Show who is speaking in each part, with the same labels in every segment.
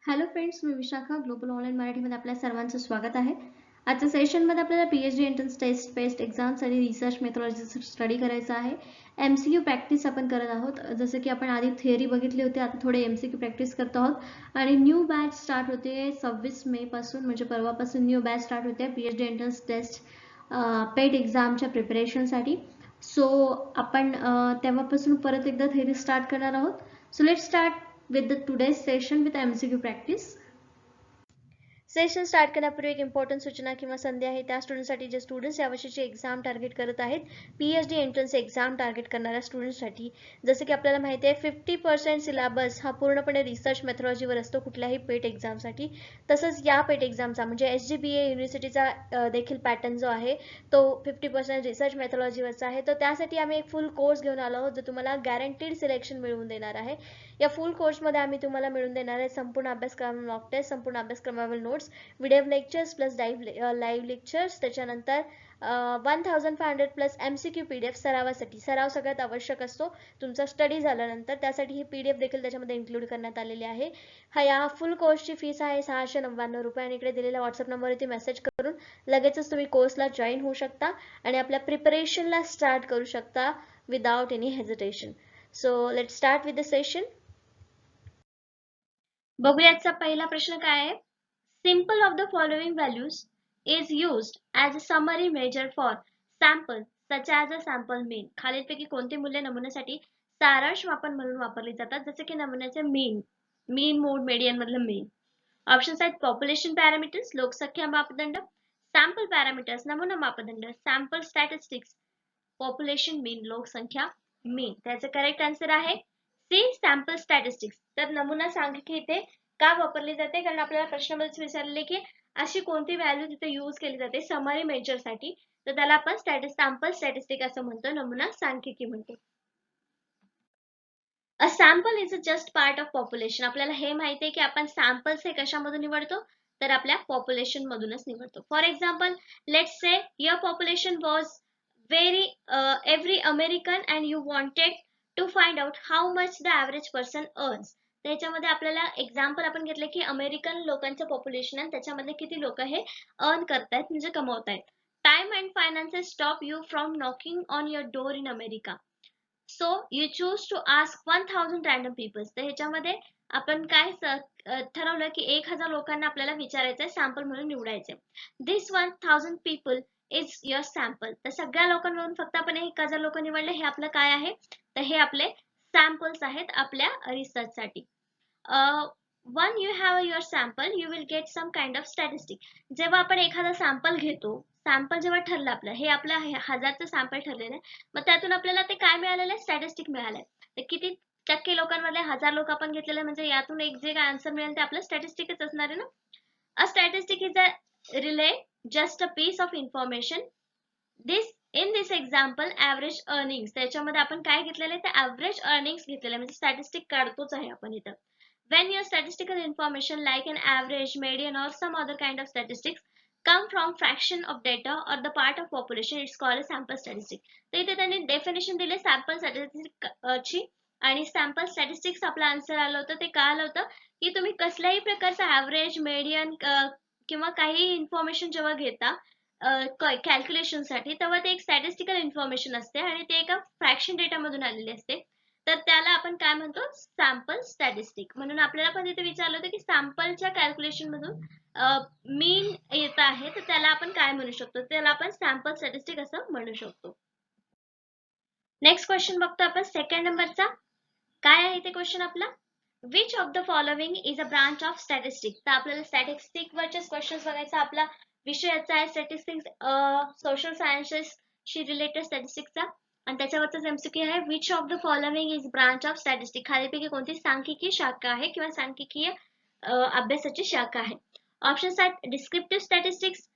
Speaker 1: Hello friends, मी Vishakha global online मराठीमध्ये आपल्या सर्वांचं स्वागत आहे. आजच्या सेशनमध्ये आपल्याला PhD entrance test based exams आणि रिसर्च मेथॉलॉजीचा स्टडी करायचा आहे. MCQ प्रॅक्टिस आपण करत आहोत. जसं की आपण आधी थिअरी बघितली होती, आता थोडे MCQ प्रॅक्टिस करत आहोत आणि न्यू बॅच स्टार्ट होते 26 मे पासून, म्हणजे परवापासून न्यू बॅच स्टार्ट होते PhD एंट्रन्स टेस्ट पेड एक्झामच्या प्रिपरेशनसाठी. सो आपण तेव्हापासून परत एकदा थिअरी स्टार्ट करणार आहोत. So let start with the today's session with MCQ practice. Session start करण्यापूर्वी एक इम्पॉर्टंट सूचना किंवा संधी आहे त्या स्टुडंटसाठी जे स्टुडंट्स यावर्षीची एक्झाम टार्गेट करत आहेत, PhD एंट्रन्स एक्झाम टार्गेट करणाऱ्या स्टुडंट्ससाठी. जसं की आपल्याला माहिती आहे 50% सिलेबस हा पूर्णपणे रिसर्च मेथॉलॉजीवर असतो कुठल्याही पेट एक्झामसाठी. तसंच या पेट एक्झामचा म्हणजे SGBA युनिव्हर्सिटीचा देखील पॅटर्न जो आहे तो 50% रिसर्च मेथॉलॉजीवरचा आहे. तर त्यासाठी आम्ही एक फुल कोर्स घेऊन आलो आहोत जो तुम्हाला गॅरंटीड सिलेक्शन मिळवून देणार आहे. या फुल कोर्समध्ये आम्ही तुम्हाला मिळवून देणार आहे संपूर्ण अभ्यासक्रम, मॉक टेस्ट, संपूर्ण अभ्यासक्रमावरील notes, video lectures plus live lectures, त्याच्यानंतर 1500 प्लस MCQ PDF सरावासाठी. सराव सगळ्यात आवश्यक असतो तुमचा स्टडी झाल्यानंतर, त्यासाठी ही PDF देखील त्याच्यामध्ये इन्क्लूड करण्यात आलेली आहे. या फुल कोर्सची फीस आहे 699 रुपये आणि इकडे दिलेल्या व्हॉट्सअप नंबरवरती मेसेज करून लगेचच तुम्ही कोर्सला जॉईन होऊ शकता आणि आपल्या प्रिपरेशनला स्टार्ट करू शकता without any hesitation. So let's start with the session. बघूयाचा पहिला प्रश्न काय आहे. Simple of the following values is used as a summary measure for sample such as a sample mean. खालीलपैकी कोणती मूल्य नमुन्यासाठी सारांश मापन म्हणून वापरली जातात, जसे की नमुन्याचे मीन मोड मेडियन मधलं मीन. ऑप्शन्स आहेत पॉप्युलेशन पॅरामीटर्स लोकसंख्या मापदंड, सॅम्पल पॅरामीटर्स नमुना मापदंड, सॅम्पल स्टॅटिस्टिक्स पॉप्युलेशन मीन लोकसंख्या मीन. त्याचे करेक्ट आन्सर आहे सी सॅम्पल स्टॅटिस्टिक्स. तर नमुना सांख्यिकी इथे का वापरली जाते, कारण आपल्याला प्रश्नामध्येच विचारले की अशी कोणती व्हॅल्यू तिथे यूज केली जाते समरी मेजर साठी, तर त्याला आपण सॅम्पल स्टॅटिस्टिक असं म्हणतो, नमुना सांख्यिकी म्हणतो. A sample is a just part of population. आपल्याला हे माहिती आहे की आपण सॅम्पल्स हे कशामधून निवडतो, तर आपल्या पॉप्युलेशन मधूनच निवडतो. For example let's say your population was very every American and you wanted to find out how much the average person earns. त्याच्यामध्ये आपल्याला एक्झाम्पल आपण घेतले की अमेरिकन लोकांचं पॉप्युलेशन आणि त्याच्यामध्ये किती लोक हे अर्न करतायत म्हणजे कमवतायत. Time and finances stop you from knocking on your door in America. So you choose to ask 1000 random peoples. तर ह्याच्यामध्ये आपण काय ठरवलं की 1000 लोकांना आपल्याला विचारायचंय, सॅम्पल म्हणून निवडायचे. दिस 1000 पीपल इज युअर सॅम्पल. तर सगळ्या लोकांमधून फक्त आपण 1000 लोक निवडले, हे आपलं काय आहे, तर हे आपले सॅम्पल्स आहेत आपल्या रिसर्चसाठी. When you have your sample you will get some kind of statistic. जेव्हा आपण एखादा सॅम्पल घेतो, सॅम्पल जेव्हा ठरलं आपलं, हे आपलं 1000चं सॅम्पल ठरलेलं आहे, मग त्यातून आपल्याला ते काय मिळालेलं आहे, स्टॅटिस्टिक मिळालंय. तर किती टक्के लोकांमध्ये 1000 लोक आपण घेतलेले, म्हणजे यातून एक जे आन्सर मिळेल ते आपलं स्टॅटिस्टिकच असणार आहे ना. A statistic is a really just a piece of information. In this example average earnings. त्याच्यामध्ये आपण काय घेतलेलं आहे, तर ॲव्हरेज अर्निंग्स घेतलेलं आहे, म्हणजे स्टॅटिस्टिक काढतोच आहे आपण इथं. When your statistical information like an average, median or some other kind of statistics come from fraction of data or the part of population, it's called a sample statistic. तर इथे त्यांनी डेफिनेशन दिले sample statistic ची, आणि sample statistics आपलं answer आलं होतं. ते का आलं होतं की तुम्ही कसल्याही प्रकारचा ॲव्हरेज, मेडियन किंवा काही इन्फॉर्मेशन जेव्हा घेता कॅल्क्युलेशन साठी, तेव्हा ते एक स्टॅटिस्टिकल इन्फॉर्मेशन असते आणि ते एका फ्रॅक्शन डेटा मधून आलेली असते, तर त्याला आपण काय म्हणतो, सॅम्पल स्टॅटिस्टिक. म्हणून आपल्याला पण तिथे विचारलं होतं की सॅम्पलच्या कॅल्क्युलेशन मधून मीन येत आहे, तर त्याला आपण काय म्हणू शकतो, त्याला आपण सॅम्पल स्टॅटिस्टिक असं म्हणू शकतो. नेक्स्ट क्वेश्चन बघतो आपण सेकंड नंबरचा. काय आहे ते क्वेश्चन आपला, which of the following is a branch of statistic. तर आपल्याला स्टॅटिस्टिक वरचेच क्वेश्चन बघायचा. आपला विषयाचा आहे स्टॅटिस्टिक्स, सोशल सायन्सेस शी रिलेटेड स्टॅटिस्टिक्सचा, आणि त्याच्यावरचा MCQ आहे which of the following is branch of statistic. खालीलपैकी कोणती सांख्यिकी शाखा आहे किंवा सांख्यिकीय अभ्यासाची शाखा आहे. ऑप्शन्स आहेत डिस्क्रिप्टिव्ह स्टॅटिस्टिक्स,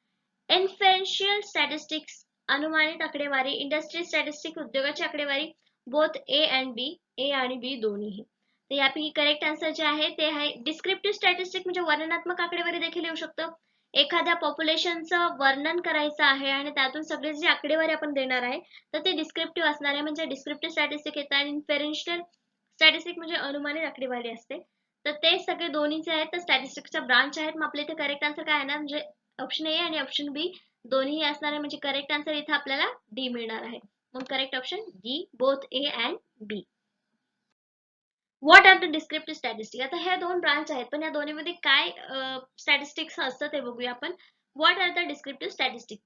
Speaker 1: इन्फेरेन्शियल स्टॅटिस्टिक्स अनुमानित आकडेवारी, इंडस्ट्री स्टॅटिस्टिक उद्योगाची आकडेवारी, बोथ ए अँड बी, ए आणि बी दोन्ही. तर यापैकी करेक्ट आन्सर जे आहे ते आहे डिस्क्रिप्टिव्ह स्टॅटिस्टिक, म्हणजे वर्णनात्मक आकडेवारी देखील येऊ शकतं. एखाद्या पॉप्युलेशनचं वर्णन करायचं आहे आणि त्यातून सगळे जी आकडेवारी आपण देणार आहे तर ते डिस्क्रिप्टिव्ह असणार आहे, म्हणजे डिस्क्रिप्टिव्ह स्टॅटिस्टिक येतं. आणि इन्फेरेन्शियल स्टॅटिस्टिक म्हणजे अनुमानित आकडेवारी असते. तर ते सगळे दोन्हीचे आहेत, तर स्टॅटिस्टिक्सच्या ब्रांच आहेत. मग आपल्या इथे करेक्ट आन्सर काय येणार, म्हणजे ऑप्शन ए आणि ऑप्शन बी दोन्ही असणार आहे, म्हणजे करेक्ट आन्सर इथे आपल्याला डी मिळणार आहे. मग correct option D, both A and B. What are the descriptive statistic. आता ह्या दोन ब्रांच आहेत, पण या दोन्हीमध्ये काय स्टॅटिस्टिक्स असतं ते बघूया आपण. What are the descriptive statistic.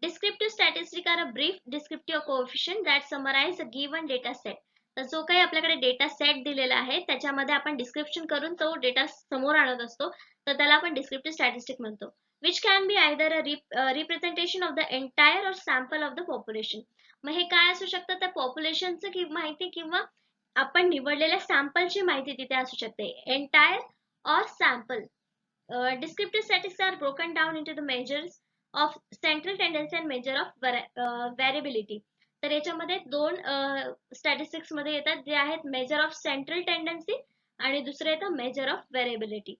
Speaker 1: Descriptive statistics are a brief descriptive coefficient that summarize a given data set. तर जो काही आपल्याकडे डेटा सेट दिलेला आहे त्याच्यामध्ये आपण डिस्क्रिप्शन करून तो डेटा समोर आणत असतो, तर त्याला आपण डिस्क्रिप्टिव्ह स्टॅटिस्टिक म्हणतो. Which can be either a representation of the entire or sample of the population. मग हे काय असू शकतं, त्या पॉप्युलेशनचं माहिती किंवा आपण निवडलेल्या सॅम्पलची माहिती तिथे असू शकते. Entire or sample. Descriptive statistics are broken down into the measures of central tendency and measure of variability. तर याच्यामध्ये दोन स्टॅटिस्टिक्स मध्ये येतात, जे आहेत मेजर ऑफ सेंट्रल टेंडन्सी आणि दुसरं येतं मेजर ऑफ व्हेरिएबिलिटी.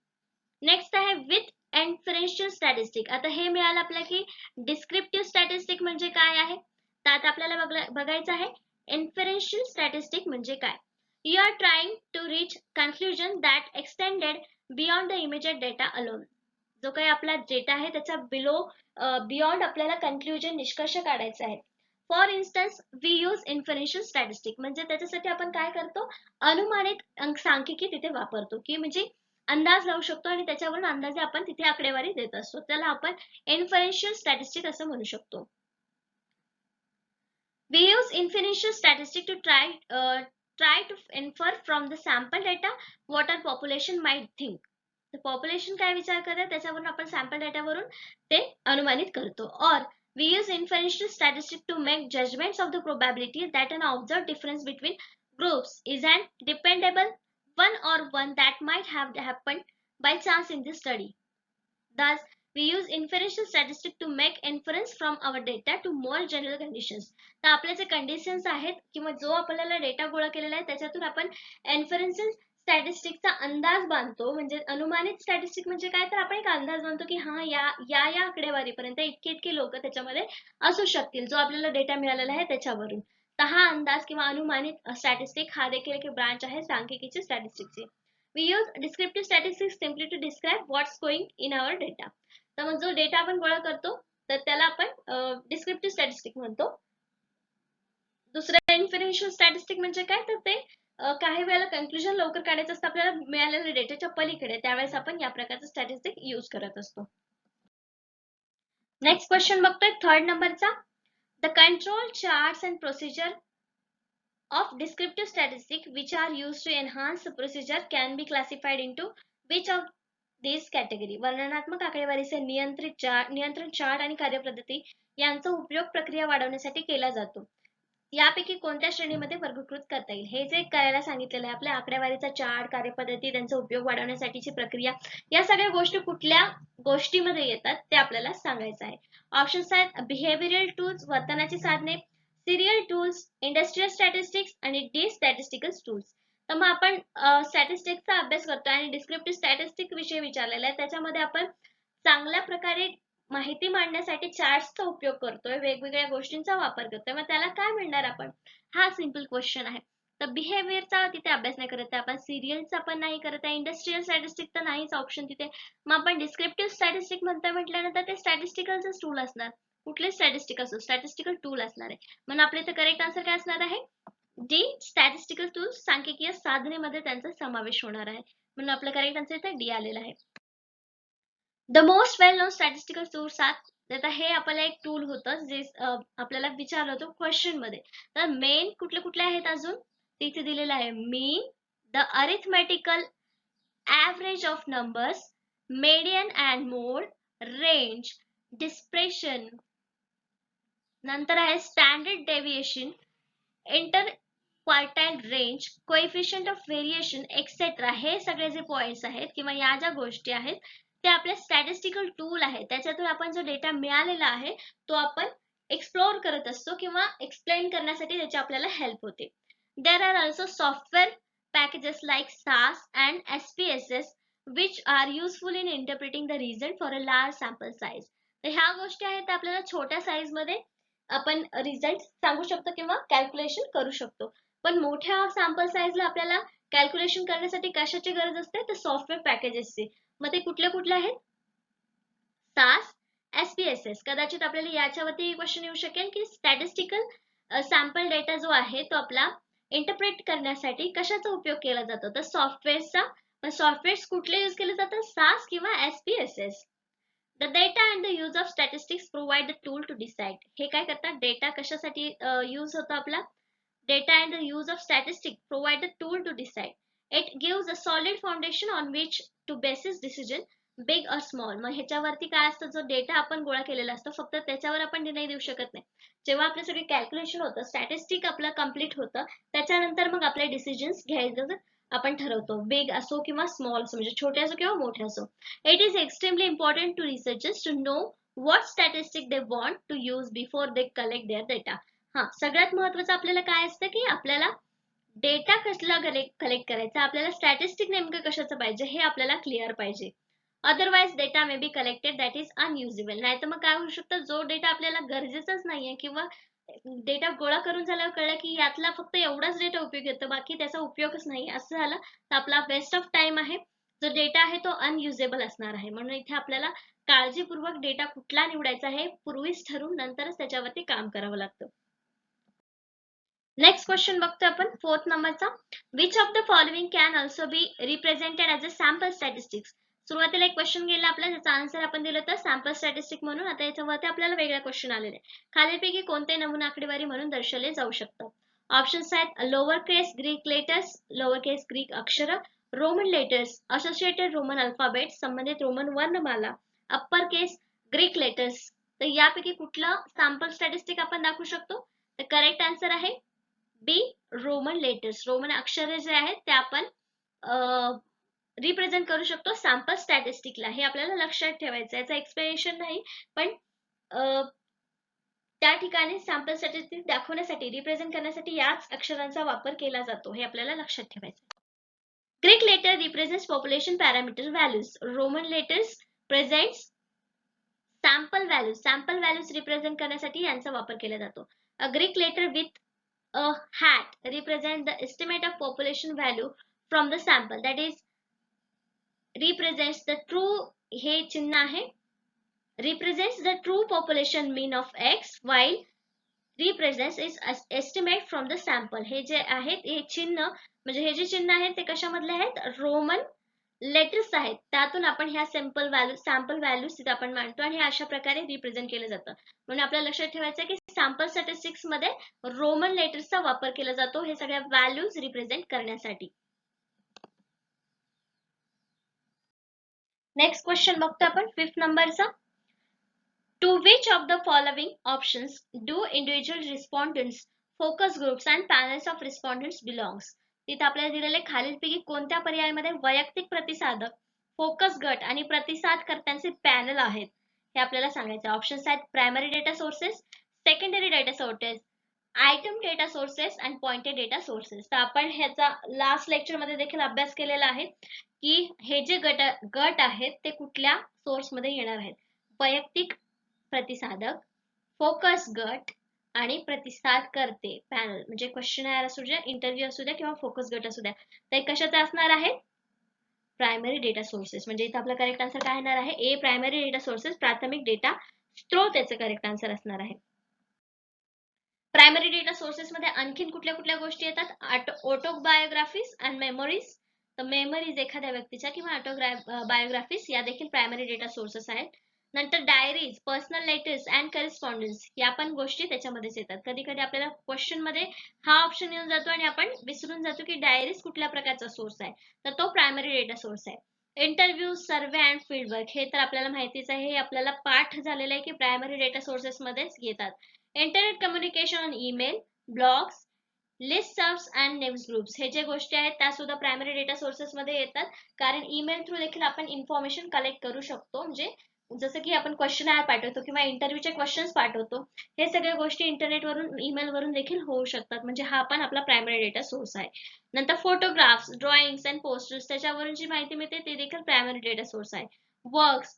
Speaker 1: नेक्स्ट आहे विथ इन्फरेन्शियल स्टॅटिस्टिक. आता हे मिळालं आपल्याला की डिस्क्रिप्टिव्ह स्टॅटिस्टिक म्हणजे काय आहे, तर आता आपल्याला बघायचं आहे इन्फरेन्शियल स्टॅटिस्टिक म्हणजे काय. You are trying to reach conclusion that extended beyond the immediate data alone. जो काही आपला डेटा आहे त्याच्या बियॉन्ड आपल्याला कन्क्लुजन निष्कर्ष काढायचा आहे. For instance we use inferential statistic, म्हणजे त्याच्यासाठी आपण काय करतो, अनुमानित सांख्यिकी तिथे वापरतो, की म्हणजे अंदाज लावू शकतो आणि त्याच्यावरून अंदाजे आपण तिथे आकडेवारी देत असतो, त्याला आपण इन्फरेन्शियल स्टॅटिस्टिक असं म्हणू शकतो. We use inferential statistic to try to infer from the sample data what our population might think. The population काय विचार करत त्याच्यावरून आपण सॅम्पल डेटावरून ते अनुमानित करतो. Or we use inferential statistic to make judgments of the probability that an observed difference between groups is an dependable one or one that might have happened by chance in this study. Thus, we use inferential statistics to make inference from our data to more general conditions. तर आपले जे conditions आहेत किंवा जो आपल्याला data गोळा केलेला आहे त्याच्यातून आपण इन्फरेन्शियल स्टॅटिस्टिकचा अंदाज बांधतो. म्हणजे अनुमानित स्टॅटिस्टिक म्हणजे काय, तर आपण एक अंदाज बांधतो की हा या आकडेवारीपर्यंत इतके इतके लोक त्याच्यामध्ये असू शकतील, जो आपल्याला डेटा मिळालेला आहे त्याच्यावरून. तर हा अंदाज किंवा अनुमानित स्टॅटिस्टिक हा देखील एक ब्रांच आहे सांख्यिकीची स्टॅटिस्टिक्सची. We use descriptive statistics simply to describe what's going in our data. तर मग जो डेटा आपण गोळा करतो तर त्याला आपण डिस्क्रिप्टिव्ह स्टॅटिस्टिक म्हणतो. दुसरं इन्फरेन्शियल स्टॅटिस्टिक म्हणजे काय, तर ते काही वेळेला कन्क्लुजन लवकर काढायचं असतं आपल्याला मिळालेल्या डेटाच्या पलीकडे, त्यावेळेस आपण या प्रकारचं स्टॅटिस्टिक यूज करत असतो. नेक्स्ट क्वेश्चन बघतोय थर्ड नंबरचा. The control charts and procedure of descriptive statistics which are used to enhance the procedure can be classified into which of these category. वर्णनात्मक आकडेवारीचे नियंत्रण चार्ट आणि कार्यपद्धती यांचा उपयोग प्रक्रिया वाढवण्यासाठी केला जातो. यापैकी कोणत्या श्रेणीमध्ये वर्गीकृत करता येईल. हे जे करायला सांगितलेलं आहे आपल्या आकडेवारीचा चार्ट, कार्यपद्धती, त्यांचा उपयोग वाढवण्यासाठीची प्रक्रिया, या सगळ्या गोष्टी कुठल्या गोष्टीमध्ये येतात ते आपल्याला सांगायचं आहे. ऑप्शन्स आहेत बिहेवियरल टूल्स, वर्तनाची साधने, सिरियल टूल्स, इंडस्ट्रियल स्टॅटिस्टिक्स आणि डी स्टॅटिस्टिकल टूल्स. तर मग आपण स्टॅटिस्टिक्सचा अभ्यास करतोय आणि डिस्क्रिप्टिव्ह स्टॅटिस्टिक विषय विचारलेला आहे, त्याच्यामध्ये आपण चांगल्या प्रकारे माहिती मांडण्यासाठी चार्ट्सचा उपयोग करतोय, वेगवेगळ्या गोष्टींचा वापर करतोय. मग त्याला काय म्हणणार आपण, हा सिंपल क्वेश्चन आहे. तर बिहेवियरचा तिथे अभ्यास नाही करत आहे आपण, सिरियलचा पण नाही करत आहे, इंडस्ट्रियल स्टॅटिस्टिक तर नाहीच ऑप्शन तिथे. मग आपण डिस्क्रिप्टिव्ह स्टॅटिस्टिक म्हणतोय म्हटल्यानंतर ते स्टॅटिस्टिकलच टूल असणार, कुठले स्टॅटिस्टिक असो स्टॅटिस्टिकल टूल असणार आहे. म्हणून आपल्या इथे करेक्ट आन्सर काय असणार आहे, डी स्टॅटिस्टिकल टूल, सांख्यिकीय साधनेमध्ये त्यांचा समावेश होणार आहे. म्हणून आपलं करेक्ट आन्सर इथे डी आलेला आहे. The most well known statistical tools are. आता हे आपल्याला एक टूल होतं जे आपल्याला विचारलं होतं क्वेश्चन मध्ये. तर मेन कुठले कुठले आहेत अजून तिथे दिलेलं आहे, mean, the arithmetical average of numbers, median and mode, range, dispersion, नंतर आहे standard deviation, interquartile range, coefficient of variation etcetera. हे सगळे जे पॉइंट्स आहेत किंवा या ज्या गोष्टी आहेत ते आपल्या स्टॅटिस्टिकल टूल आहे, त्याच्यातून आपण जो डेटा मिळालेला आहे तो आपण एक्सप्लोर करत असतो किंवा एक्सप्लेन करण्यासाठी त्याची आपल्याला हेल्प होते. There are also software packages like SAS and SPSS which are useful in interpreting the reason for a large sample size. तर ह्या गोष्टी आहेत आपल्याला छोट्या साईज मध्ये आपण रिझल्ट सांगू शकतो किंवा कॅल्क्युलेशन करू शकतो. पण मोठ्या सॅम्पल साईजला आपल्याला कॅल्क्युलेशन करण्यासाठी कशाची गरज असते, तर सॉफ्टवेअर पॅकेजेसची. मग ते कुठले कुठले आहेत, SAS, SPSS. कदाचित आपल्याला याच्यावरती क्वेश्चन येऊ शकेल की स्टॅटिस्टिकल सॅम्पल डेटा जो आहे तो आपला इंटरप्रेट करण्यासाठी कशाचा उपयोग केला जातो, तर सॉफ्टवेअरचा. पण सॉफ्टवेअर्स कुठले यूज केले जातात, SAS किंवा SPSS. The data and the use of statistics provide the tool to decide. हे काय करतात, डेटा कशासाठी यूज होतो आपला, data and the use of statistics provide the tool to decide. It gives a solid foundation on which to basis decision, big or small. मग ह्याच्यावरती काय असतं, जो डेटा आपण गोळा केलेला असतो फक्त त्याच्यावर आपण निर्णय देऊ शकत नाही. जेव्हा आपलं सगळे कॅल्क्युलेशन होतं, स्टॅटिस्टिक आपलं कम्प्लीट होतं, त्याच्यानंतर मग आपले डिसिजन्स घ्यायचं आपण ठरवतो, बिग असो किंवा स्मॉल असो, म्हणजे छोटे असो किंवा मोठे असो. It is extremely important to researchers to know what statistic they want to use before they collect their data. हा, सगळ्यात महत्वाचं आपल्याला काय असतं की आपल्याला डेटा कसला कलेक्ट करायचा, आपल्याला स्टॅटिस्टिक नेमकं कशाचं पाहिजे हे आपल्याला क्लिअर पाहिजे. Otherwise data may be collected that is unusable. नाही तर मग काय होऊ शकतं, जो डेटा आपल्याला गरजेचाच नाहीये किंवा डेटा गोळा करून झाल्यावर कळलं की यातला फक्त एवढाच डेटा उपयोग येतो, बाकी त्याचा उपयोगच नाही, असं झालं तर आपला वेस्ट ऑफ टाइम आहे. जो डेटा आहे तो अनयुजेबल असणार आहे. म्हणून इथे आपल्याला काळजीपूर्वक डेटा कुठला निवडायचा हे पूर्वीच ठरवून नंतरच त्याच्यावरती काम करावं लागतं. नेक्स्ट क्वेश्चन बघतोय आपण 4th नंबरचा. Which of the following can also be represented as a sample statistics. सुरुवातीला एक क्वेश्चन गेला आपला, ज्याचा आन्सर आपण दिलं होतं सॅम्पल स्टॅटिस्टिक म्हणून. आता याच्यावरती आपल्याला वेगळा क्वेश्चन आलेले. खालीलपैकी कोणते नमुना आकडेवारी म्हणून दर्शवले जाऊ शकतात. ऑप्शन्स आहेत लोअर केस ग्रीक लेटर्स, लोअर केस ग्रीक अक्षर, Roman letters, associated Roman alphabet, संबंधित रोमन वर्णमाला, अप्पर केस ग्रीक लेटर्स. तर यापैकी कुठलं सॅम्पल स्टॅटिस्टिक आपण दाखवू शकतो, तर करेक्ट आन्सर आहे बी, रोमन लेटर्स. रोमन अक्षरे जे आहेत ते आपण रिप्रेझेंट करू शकतो सॅम्पल स्टॅटिस्टिकला. हे आपल्याला लक्षात ठेवायचं. याचं एक्सप्लेनेशन नाही, पण त्या ठिकाणी सॅम्पल स्टॅटिस्टिक दाखवण्यासाठी, रिप्रेझेंट करण्यासाठी याच अक्षरांचा वापर केला जातो, हे आपल्याला लक्षात ठेवायचं. Greek letter represents population parameter values. Roman letters presents sample values. Sample values represent करण्यासाठी यांचा वापर केला जातो. A Greek letter with a hat represent the estimate of population value from the sample, that is represents the true, हे चिन्ह आहे, represents the true population mean of x, while represents is estimate from the sample. हे जे आहेत हे चिन्ह, म्हणजे हे जे चिन्ह आहेत ते कशामधले आहेत, रोमन लेटर्स आहेत. त्यातून आपण ह्या सॅम्पल व्हॅल्यूज तिथे आपण मांडतो आणि अशा प्रकारे रिप्रेझेंट केलं जातं. म्हणून आपल्याला लक्षात ठेवायचं की सॅम्पल स्टॅटिस्टिक्स मध्ये रोमन लेटर्सचा वापर केला जातो हे सगळ्या व्हॅल्यूज रिप्रेझेंट करण्यासाठी. नेक्स्ट क्वेश्चन बघतो आपण 5th नंबरचा. To which of the following options do individual respondents, focus groups and panels of respondents belongs. तिथे आपल्याला दिलेले खालीलपैकी कोणत्या पर्यायामध्ये वैयक्तिक प्रतिसादक, फोकस गट आणि प्रतिसादकर्त्यांचे पॅनल आहेत हे आपल्याला सांगायचं. ऑप्शन्स आहेत primary data sources, secondary data sources, item data sources and pointed data sources. तर आपण ह्याचा लास्ट लेक्चर मध्ये देखील अभ्यास केलेला आहे की हे जे गट आहेत ते कुठल्या सोर्स मध्ये येणार आहेत. वैयक्तिक प्रतिसादक, फोकस गट आणि प्रतिसादकर्ते पॅनल. म्हणजे क्वेश्चनर असू द्या, इंटरव्ह्यू असू द्या किंवा फोकस गट असू द्या, ते कशाचे असणार आहे, प्रायमरी डेटा सोर्सेस. म्हणजे इथे आपला करेक्ट आन्सर काय येणार आहे, ए प्रायमरी डेटा सोर्सेस, प्राथमिक डेटा स्त्रोत याचं करेक्ट आन्सर असणार आहे. प्रायमरी डेटा सोर्सेस मध्ये आणखीन कुठल्या कुठल्या गोष्टी येतात, ऑटोबायोग्राफीज अँड मेमोरीज. तर मेमरीज एखाद्या व्यक्तीच्या किंवा बायोग्राफीज या देखील प्रायमरी डेटा सोर्सेस आहेत. नंतर डायरीज, पर्सनल लेटर्स अँड करेस्पॉन्डन्स या पण गोष्टी त्याच्यामध्येच येतात. कधी कधी आपल्याला क्वेश्चन मध्ये हा ऑप्शन येऊन जातो आणि आपण विसरून जातो की डायरीज कुठल्या प्रकारचा सोर्स आहे, तर तो प्रायमरी डेटा सोर्स आहे. इंटरव्ह्यू, सर्वे अँड फील्डवर्क हे तर आपल्याला माहितीच आहे, हे आपल्याला पाठ झालेलं आहे की प्रायमरी डेटा सोर्सेस मध्येच येतात. Internet communication on email, blogs, listservs and news groups हे जे गोष्टी आहेत त्या सुद्धा प्रायमरी डेटा सोर्सेस मध्ये येतात. कारण ईमेल थ्रू देखील आपण इन्फॉर्मेशन कलेक्ट करू शकतो. म्हणजे जसं की आपण क्वेश्चन पाठवतो किंवा इंटरव्ह्यूचे क्वेश्चन्स पाठवतो, हे सगळ्या गोष्टी इंटरनेटवरून, ईमेल वरून देखील होऊ शकतात. म्हणजे हा पण आपला प्रायमरी डेटा सोर्स आहे. नंतर फोटोग्राफ्स, ड्रॉइंग्स अँड पोस्टर्स त्याच्यावरून जी माहिती मिळते ते देखील प्रायमरी डेटा सोर्स आहे. Works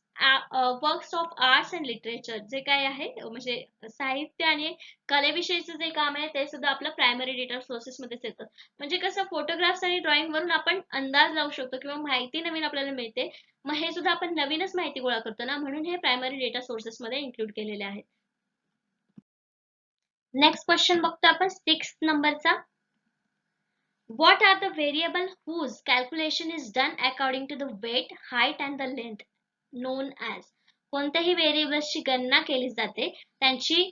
Speaker 1: works of arts and literature जे काय आहे म्हणजे साहित्य आणि कलेविषयीचं जे काम आहे ते सुद्धा आपलं प्रायमरी डेटा सोर्सेस मध्येच येतं. म्हणजे कसं फोटोग्राफ्स आणि ड्रॉइंग वरून आपण अंदाज लावू शकतो किंवा माहिती नवीन आपल्याला मिळते. मग हे सुद्धा आपण नवीनच माहिती गोळा करतो ना, म्हणून हे प्रायमरी डेटा सोर्सेस मध्ये इन्क्लूड केलेले आहेत. नेक्स्ट क्वेश्चन बघतो आपण 6 नंबरचा. What are the variable whose calculation is done according to the weight, height and the length known as? कोणत्याही व्हेरिएबल्सची गणना केली जाते, त्यांची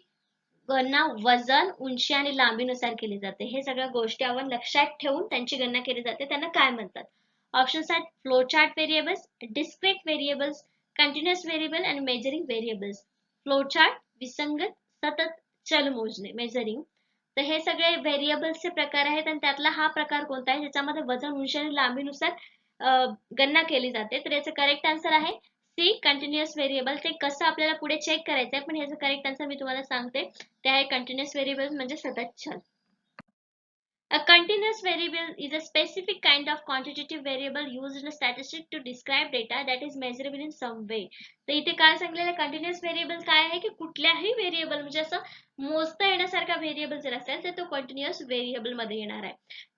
Speaker 1: गणना वजन, उंची आणि लांबीनुसार केली जाते. हे सगळ्या गोष्टी आपण लक्षात ठेवून त्यांची गणना केली जाते. त्यांना काय म्हणतात? ऑप्शन्स आहेत flow chart variables, discrete variables, continuous variable आणि मेजरिंग व्हेरिएबल्स. फ्लो चार्ट विसंगत सतत चल मोजणे मेजरिंग. तर हे सगळे व्हेरिएबल्सचे प्रकार आहेत आणि त्यातला हा प्रकार कोणता आहे ज्याच्यामध्ये वजन, उंची आणि लांबीनुसार गणना केली जाते. तर याचं करेक्ट आन्सर आहे सी कंटिन्युअस व्हेरिएबल. ते कसं आपल्याला पुढे चेक करायचं आहे पण याचं करेक्ट आन्सर मी तुम्हाला सांगते. ते आहे कंटिन्युअस व्हेरिएबल म्हणजे सतत चल. A continuous variable is a specific kind of quantitative variable used in a statistic to describe data that is measurable in some way. तर इथे काय सांगलेलं कंटिन्युअस व्हेरिएबल काय आहे की कुठल्याही व्हेरिएबल म्हणजे असं मोजता येण्यासारखा व्हेरिएबल जर असेल तर तो कंटिन्युअस व्हेरिएबल मध्ये येणार आहे.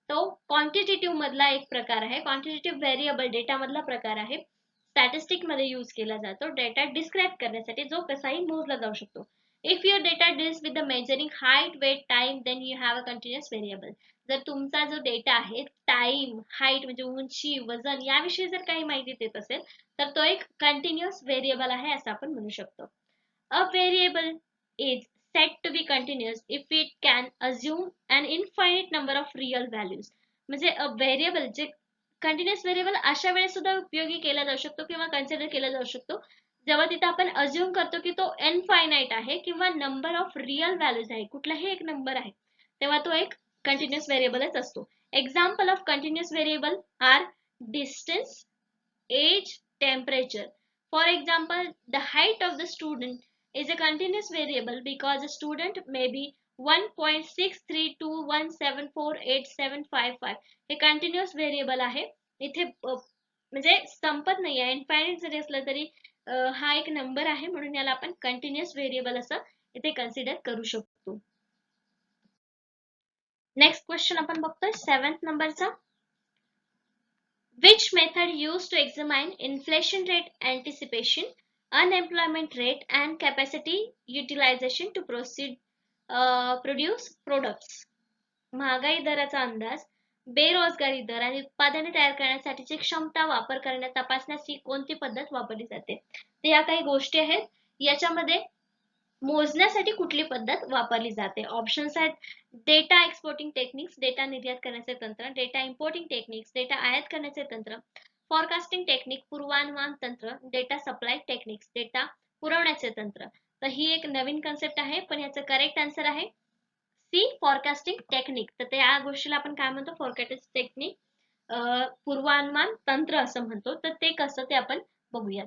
Speaker 1: तो क्वांटिटेटिव्ह मधला एक प्रकार आहे. क्वांटिटेटिव्ह व्हेरिएबल डेटा मधला प्रकार आहे. स्टॅटिस्टिक मध्ये यूज केला जातो डेटा डिस्क्राइब करण्यासाठी जो कसाही मोजला जाऊ शकतो. If your data deals with the measuring height, weight, time, then you have a continuous variable. जर तुमचा जो डेटा आहे टाइम, हाईट म्हणजे उंची, वजन याविषयी जर काही माहिती देत असेल तर तो एक कंटिन्युअस व्हेरिएबल आहे असं आपण म्हणू शकतो. A variable is said to be continuous if it can assume an infinite number of real values. म्हणजे a variable जे कंटिन्युअस व्हेरिएबल अशा वेळेस सुद्धा उपयोगी केला जाऊ शकतो किंवा कन्सिडर केला जाऊ शकतो जेव्हा तिथे आपण अज्युम करतो की तो इनफायनाइट आहे किंवा नंबर ऑफ रिअल व्हॅल्यूज आहे कुठलाही एक नंबर आहे तेव्हा तो एक कंटिन्युअस व्हेरिएबलच असतो. Example of continuous variable are distance, age, temperature. For example, the height of the student is a continuous variable because the student may be 1.6321748755. हे कंटिन्युअस व्हेरिएबल आहे. इथे म्हणजे संपत नाही आहे. इनफायनाइट जरी असलं तरी हा एक नंबर आहे म्हणून याला आपण कंटिन्युअस व्हेरिएबल असं इथे कन्सिडर करू शकतो. नेक्स्ट क्वेश्चन आपण बघतोय 7th नंबरचा. Which method used to examine inflation rate anticipation, unemployment rate and capacity utilization to produce products? महागाई दराचा अंदाज, बेरोजगारी दर आणि उत्पादने तयार करण्यासाठीची क्षमता वापर तपासण्याची कोणती पद्धत वापरली जाते? तर या काही गोष्टी आहेत याच्यामध्ये मोजण्यासाठी कुठली पद्धत वापरली जाते? ऑप्शन्स आहेत डेटा एक्सपोर्टिंग टेक्निक्स, डेटा निर्यात करण्याचे तंत्र, डेटा इम्पोर्टिंग टेक्निक्स, डेटा आयात करण्याचे तंत्र, फॉरकास्टिंग टेक्निक पूर्वानुमान तंत्र, डेटा सप्लाय टेक्निक्स, डेटा पुरवण्याचे तंत्र. तर ही एक नवीन कन्सेप्ट आहे पण याचं करेक्ट आन्सर आहे सी फॉरकास्टिंग टेक्निक. तर त्या गोष्टीला आपण काय म्हणतो फॉरकास्टिंग टेक्निक पूर्वानुमान तंत्र असं म्हणतो. तर ते कसं ते आपण बघूयात.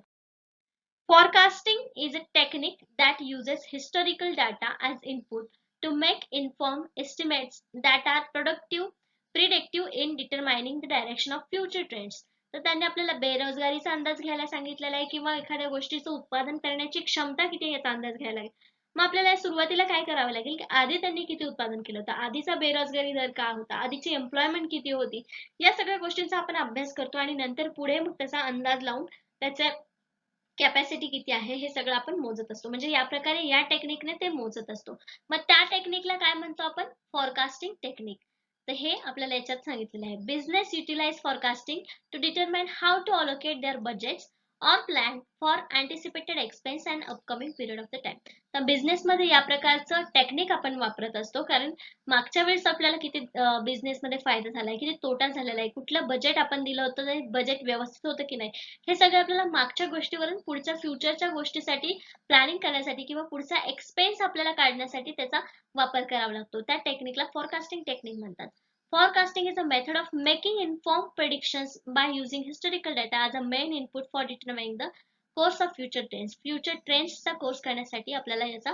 Speaker 1: Forecasting is a technique that uses historical data as input to make informed estimates that are predictive in determining the direction of future trends. तर त्यांनी आपल्याला बेरोजगारीचा अंदाज घ्यायला सांगितलेला आहे किंवा एखाद्या गोष्टीचं उत्पादन करण्याची क्षमता किती याचा अंदाज घ्यायला लागेल. मग आपल्याला सुरुवातीला काय करावं लागेल की आधी त्यांनी किती उत्पादन केलं होतं, आधीचा बेरोजगारी दर काय होता, आधीची एम्प्लॉयमेंट किती होती, या सगळ्या गोष्टींचा आपण अभ्यास करतो आणि नंतर पुढे मग त्याचा अंदाज लावून त्याच्या कॅपॅसिटी किती आहे हे सगळं आपण मोजत असतो. म्हणजे या प्रकारे या टेक्निकने ते मोजत असतो. मग त्या टेक्निकला काय म्हणतो आपण फॉरकास्टिंग टेक्निक. तर हे आपल्याला याच्यात सांगितलेलं आहे. Business utilise forecasting to determine how to allocate their budgets or plan for anticipated expense and upcoming period of the time. तर बिझनेस मध्ये या प्रकारचं टेक्निक आपण वापरत असतो कारण मागच्या वेळेस आपल्याला किती बिझनेस मध्ये फायदा झालाय, किती तोटा झालेला आहे, कुठलं बजेट आपण दिलं होतं ते बजेट व्यवस्थित होतं की नाही, हे सगळं आपल्याला मागच्या गोष्टीवरून पुढच्या फ्युचरच्या गोष्टीसाठी प्लॅनिंग करण्यासाठी किंवा पुढचा एक्सपेन्स आपल्याला काढण्यासाठी त्याचा वापर करावा लागतो. त्या टेक्निकला फॉरकास्टिंग टेक्निक म्हणतात. Forecasting is a method of making informed predictions by using historical data as a main input for determining the course of future trends. Future trends चा कोर्स करण्यासाठी आपल्याला याचा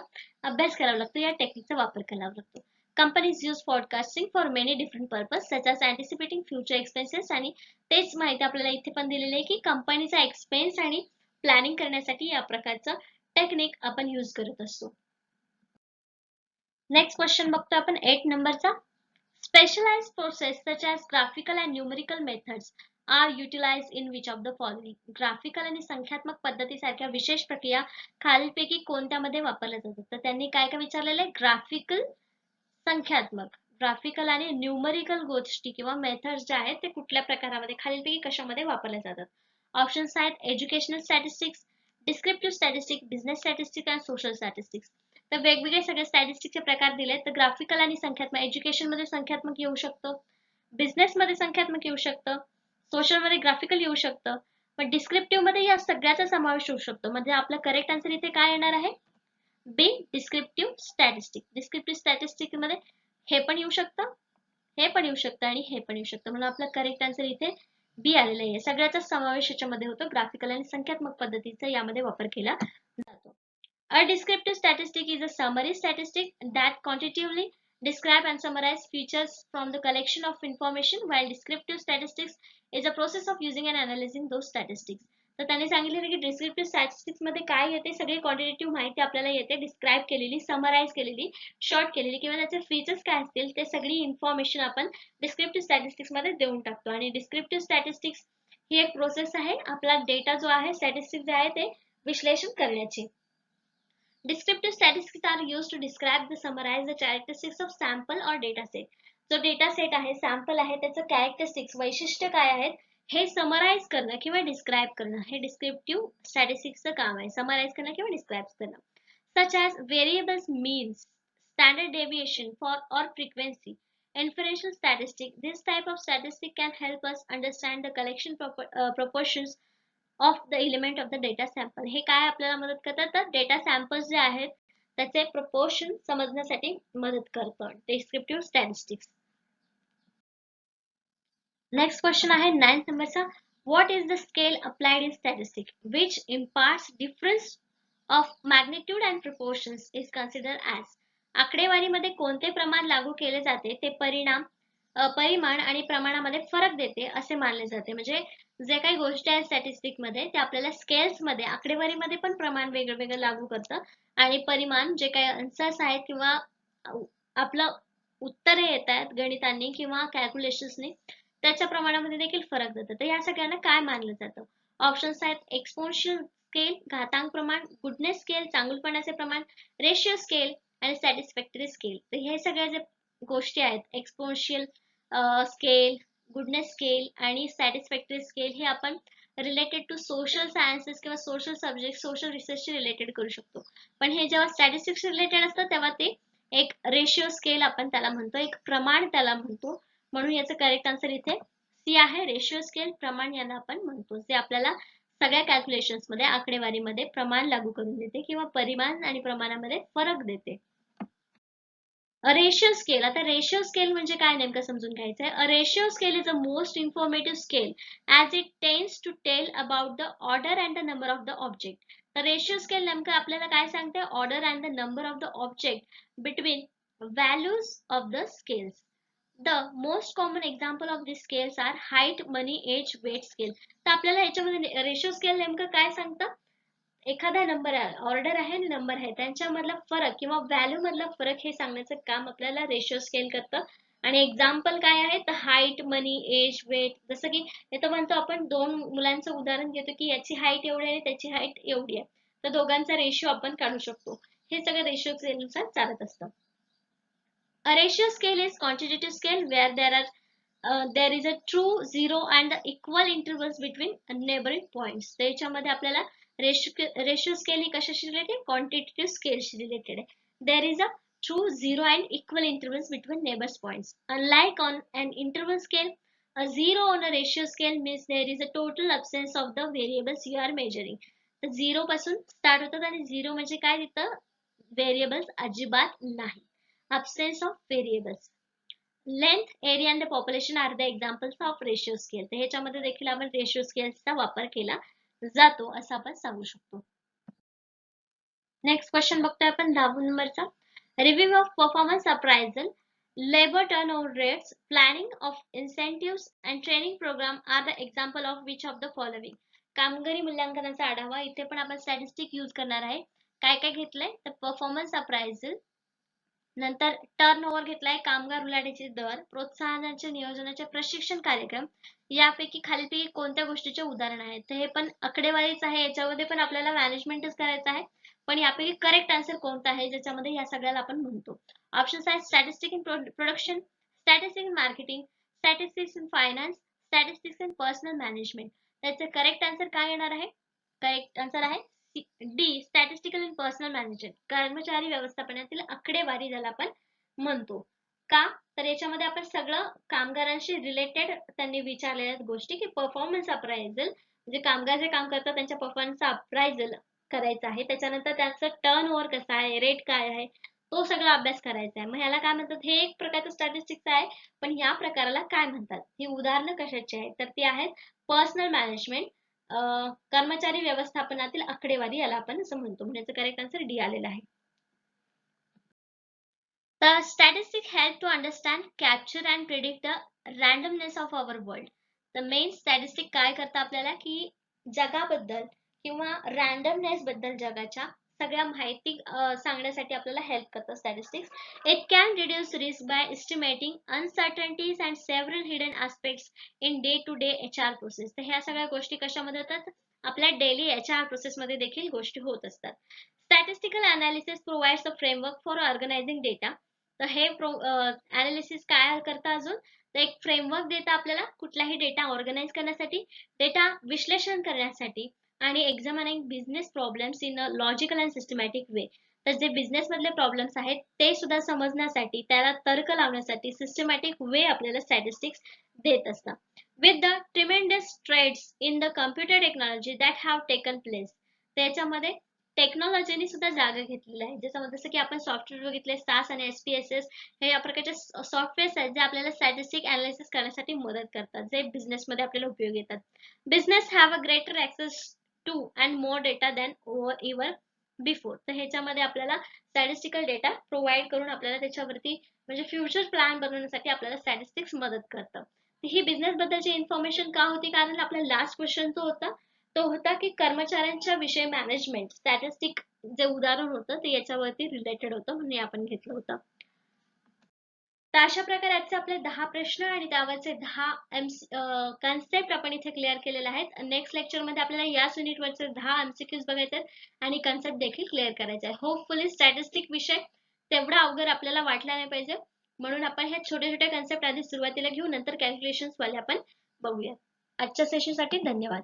Speaker 1: अभ्यास करावा लागतो, या टेक्निकचा वापर करावा लागतो. Companies use forecasting for many different purposes such as anticipating future expenses आणि तेच माहिती आपल्याला इथे पण दिलेली आहे की कंपनीचा एक्सपेन्स आणि प्लॅनिंग करण्यासाठी या प्रकारचं टेक्निक आपण यूज करत असतो. नेक्स्ट क्वेश्चन बघतो आपण 8 नंबरचा. Specialized process such as graphical and numerical methods are utilized in which of the following? Graphical आणि संख्यात्मक पद्धतीसारख्या विशेष प्रक्रिया खालीलपैकी कोणत्यामध्ये वापरल्या जातात? तर त्यांनी काय काय विचारलेलं आहे? ग्राफिकल, संख्यात्मक, ग्राफिकल आणि न्यूमरिकल गोष्टी किंवा मेथड्स ज्या आहेत ते कुठल्या प्रकारामध्ये खालीलपैकी कशामध्ये वापरल्या जातात? ऑप्शन्स आहेत educational statistics, descriptive statistics, business statistics आणि सोशल स्टॅटिस्टिक्स. तर वेगवेगळे सगळे स्टॅटिस्टिक्सचे प्रकार दिले. तर ग्राफिकल आणि संख्यात्मक, एज्युकेशन मध्ये संख्यात्मक येऊ शकतं, बिझनेस मध्ये संख्यात्मक येऊ शकतं, सोशल मध्ये ग्राफिकल येऊ शकतं, पण डिस्क्रिप्टिव्ह मध्ये या सगळ्याचा समावेश होऊ शकतो. म्हणजे आपलं करेक्ट आन्सर इथे काय येणार आहे? बी, डिस्क्रिप्टिव्ह स्टॅटिस्टिक. डिस्क्रिप्टिव्ह स्टॅटिस्टिक मध्ये हे पण येऊ शकतं, हे पण येऊ शकतं आणि हे पण येऊ शकतं. म्हणून आपलं करेक्ट आन्सर इथे बी आलेलं आहे. सगळ्याचा समावेश याच्यामध्ये होतो. ग्राफिकल आणि संख्यात्मक पद्धतीचा यामध्ये वापर केला जातो. A descriptive statistic is a summary statistic that quantitatively describe and summarize features from the collection of information, while descriptive statistics is a process of using and analyzing those statistics. तर त्यांनी सांगितले की डिस्क्रिप्टिव्ह स्टॅटिस्टिक्स मध्ये काय येते? सगळी quantitative माहिती आपल्याला येते, डिस्क्राईब केलेली, समराईज केलेली, शॉर्ट केलेली किंवा त्याचे फीचर्स काय असतील ते सगळी इन्फॉर्मेशन आपण डिस्क्रिप्टिव्ह स्टॅटिस्टिक्स मध्ये देऊन टाकतो. आणि डिस्क्रिप्टिव्ह स्टॅटिस्टिक्स ही एक प्रोसेस आहे आपला डेटा जो आहे, स्टॅटिस्टिक्स जे आहे ते विश्लेषण करण्याची. Descriptive statistics are used to describe the summarize the characteristics of sample or data set. जो डेटा सेट आहे, सॅम्पल आहे, त्याचं कॅरेक्टरिस्टिक्स, वैशिष्ट्य काय आहेत हे समराइज करणं किंवा डिस्क्राईब करणं हे डिस्क्रिप्टिव्ह स्टॅटिस्टिक्सचं काम आहे. समराइज करणं किंवा डिस्क्राईब करणं. Such as variables means, standard deviation for or frequency, inferential statistic. This type of statistic can help us understand the collection proportions of the element of the data sample. हे काय आपल्याला मदत करतात? तर data samples जे आहेत त्याचे proportion समजण्यासाठी मदत करतं डिस्क्रिप्टिव्ह स्टॅटिस्टिक्स. नेक्स्ट क्वेश्चन आहे 9th नंबरचा. What is the scale applied in statistics which imparts difference of magnitude and proportions is consider as. आकडेवारीमध्ये कोणते प्रमाण लागू केले जाते ते परिमाण आणि प्रमाणामध्ये फरक देते असे मानले जाते. म्हणजे जे काही गोष्टी आहेत स्टॅटिस्टिक मध्ये ते आपल्याला स्केल्स मध्ये, आकडेवारीमध्ये पण प्रमाण वेगळं वेगळं लागू करतं आणि परिमाण जे काही आन्सर्स आहेत किंवा आपलं उत्तरे येत आहेत गणितांनी किंवा कॅल्क्युलेशन्सनी त्याच्या प्रमाणामध्ये देखील फरक देतं. तर या सगळ्यांना काय मानलं जातं? ऑप्शन्स आहेत एक्सपोनेन्शियल स्केल, घातांक प्रमाण, गुडनेस स्केल, चांगुलपणाचे प्रमाण, रेशिओ स्केल आणि सॅटिस्फॅक्टरी स्केल. तर हे सगळ्या जे गोष्टी आहेत एक्सपोनेन्शियल स्केल, गुडनेस स्केल आणि सॅटिस्फॅक्टरी स्केल हे आपण रिलेटेड टू सोशल सायन्सेस किंवा सोशल सब्जेक्ट, सोशल रिसर्चशी रिलेटेड करू शकतो. पण हे जेव्हा स्टॅटिस्टिक्स रिलेटेड असतं तेव्हा ते एक रेशिओ स्केल आपण त्याला म्हणतो, एक प्रमाण त्याला म्हणतो. म्हणून याचं करेक्ट आन्सर इथे सी आहे. रेशिओ स्केल, प्रमाण याला आपण म्हणतो, जे आपल्याला सगळ्या कॅल्क्युलेशन्स मध्ये, आकडेवारीमध्ये प्रमाण लागू करून देते किंवा परिमाण आणि प्रमाणामध्ये फरक देते. Ratio scale. आता रेशिओ स्केल म्हणजे काय नेमकं समजून घ्यायचं आहे. Ratio scale is a most informative scale as it tends to tell about the order and the number of the object. तर रेशिओ स्केल नेमकं आपल्याला काय सांगते? Order and the number of the object between values of the scales. The most common example of these scales are height, money, age, weight scale. तर आपल्याला याच्यामध्ये ratio scale नेमकं काय सांगतं? एखादा नंबर आहे, ऑर्डर आहे आणि नंबर आहे, त्यांच्यामधला फरक किंवा व्हॅल्यू मधला फरक हे सांगण्याचं काम आपल्याला रेशिओ स्केल करतं. आणि एक्झाम्पल काय आहे? तर हाईट, मनी, एज, वेट. जसं की इथं म्हणतो आपण दोन मुलांचं उदाहरण घेतो की याची हाईट एवढी आहे आणि त्याची हाईट एवढी आहे, तर दोघांचा रेशिओ आपण काढू शकतो. हे सगळं रेशिओ स्केलनुसार चालत असतं. A ratio scale is quantitative scale where there is a true, zero and the equal intervals between neighboring points. त्याच्यामध्ये आपल्याला रेशिओ स्केल ही कशाशी रिलेटेड? क्वांटिटेटिव्ह स्केलशी रिलेटेड आहे. There is a true, zero and equal intervals between neighbors points. Unlike on an interval scale, a zero on a ratio scale means there is a total absence of the variables you are measuring. तर zero पासून start होतात आणि zero म्हणजे काय? तिथं variables अजिबात नाही. Absence of variables. Length, area and the population are the examples of ratio scale. तर ह्याच्यामध्ये देखील आपण रेशिओ स्केलचा वापर केला जातो असं आपण सांगू शकतो. नेक्स्ट क्वेश्चन बघतोय आपण 10 नंबरचा. Review of performance appraisal, labour turnover rates, planning of incentives and training programme are the example of which of the following. कामगिरी मूल्यांकनाचा आढावा. इथे पण आपण स्टॅटिस्टिक यूज करणार आहे. काय काय घेतलंय तर परफॉर्मन्स अप्रायझल, नंतर टर्नओव्हर घेतलाय, कामगार उलाढालीचे दर, प्रोत्साहनाचे नियोजनाचे प्रशिक्षण कार्यक्रम. यापैकी खालीलपैकी कोणत्या गोष्टीचे उदाहरण आहे. तर हे पण आकडेवारीच आहे, याच्यामध्ये पण आपल्याला मॅनेजमेंटच करायचं आहे. पण यापैकी करेक्ट आन्सर कोणता आहे ज्याच्यामध्ये या सगळ्याला आपण म्हणतो. ऑप्शन्स आहेत statistic in production, statistics in marketing, statistics in finance, statistics in personal management. त्याचे करेक्ट आन्सर काय येणार आहे. करेक्ट आन्सर आहे D, statistical in personal management, कर्मचारी व्यवस्थापनातील आकडेवारी ज्याला आपण म्हणतो. का तर याच्यामध्ये आपण सगळं कामगारांशी रिलेटेड त्यांनी विचारलेल्या गोष्टी की परफॉर्मन्स अप्रायझल म्हणजे कामगार जे काम करतात त्यांच्या परफॉर्मन्सचा अप्रायझल करायचं आहे. त्याच्यानंतर त्यांचं टर्न ओव्हर कसं आहे, रेट काय आहे, तो सगळा अभ्यास करायचा आहे. मग ह्याला काय म्हणतात, हे एक प्रकारचं स्टॅटिस्टिक्स आहे. पण या प्रकाराला काय म्हणतात, ही उदाहरणं कशाची आहेत तर ती आहेत पर्सनल मॅनेजमेंट, कर्मचारी व्यवस्थापनातील आकडेवारी याला आपण असं म्हणतो. म्हणजे करेक्ट आन्सर डी आलेला आहे. The statistics help to understand, capture and predict the randomness of our world. The main statistic काय करतं आपल्याला की जगाबद्दल किंवा रँडमनेस बद्दल जगाच्या सगळ्या माहिती सांगण्यासाठी आपल्याला हेल्प करतं statistics. It can reduce risk by estimating uncertainties and several hidden aspects in day to day HR process. तर ह्या सगळ्या गोष्टी कशामध्ये होतात, आपल्या डेली HR प्रोसेसमध्ये देखील गोष्टी होत असतात. Statistical analysis provides a framework for organising data. तर हे अनालिसिस काय करतं अजून तर एक फ्रेमवर्क देतं आपल्याला कुठलाही डेटा ऑर्गनाइज करण्यासाठी, डेटा विश्लेषण करण्यासाठी आणि examining business problems in a logical and systematic way. तर जे बिझनेस मधले प्रॉब्लेम्स आहेत ते सुद्धा समजण्यासाठी, त्याला तर्क लावण्यासाठी सिस्टमॅटिक वे आपल्याला स्टॅटिस्टिक्स देत असतात. With the tremendous trends in the computer technology that have taken place. त्याच्यामध्ये टेक्नॉलॉजीने सुद्धा जागा घेतलेली आहे. ज्याच्यामध्ये जसं की आपण सॉफ्टवेअर बघितले SAS आणि SPSS, हे या प्रकारचे सॉफ्टवेअर्स आहेत जे आपल्याला स्टॅटिस्टिक अनालिसिस करण्यासाठी मदत करतात, जे बिझनेसमध्ये आपल्याला उपयोग येतात. Business have a greater access to and more data than ever before. तर ह्याच्यामध्ये आपल्याला स्टॅटिस्टिकल डेटा प्रोव्हाइड करून आपल्याला त्याच्यावरती म्हणजे फ्युचर प्लॅन बनवण्यासाठी आपल्याला स्टॅटिस्टिक्स मदत करतं. ही बिझनेस बद्दलची इन्फॉर्मेशन का होती, कारण आपला लास्ट क्वेश्चन जो होता तो होता की कर्मचाऱ्यांच्या विषयी मॅनेजमेंट स्टॅटिस्टिक जे उदाहरण होतं ते याच्यावरती रिलेटेड होतं म्हणून आपण घेतलं होतं. तर अशा प्रकारे आजचे आपले 10 प्रश्न आणि त्यावरचे 10 कन्सेप्ट आपण इथे क्लिअर केलेले आहेत. नेक्स्ट लेक्चरमध्ये आपल्याला याच युनिटवरचे 10 MCQs बघायचे आहेत आणि कन्सेप्ट देखील क्लिअर करायचे आहे. होपफुली स्टॅटिस्टिक विषय तेवढा अवघड आपल्याला वाटला नाही पाहिजे, म्हणून आपण ह्या छोट्या छोट्या कन्सेप्ट आधी सुरुवातीला घेऊ, नंतर कॅल्क्युलेशन्स वाले आपण बघूया. आजच्या सेशनसाठी धन्यवाद.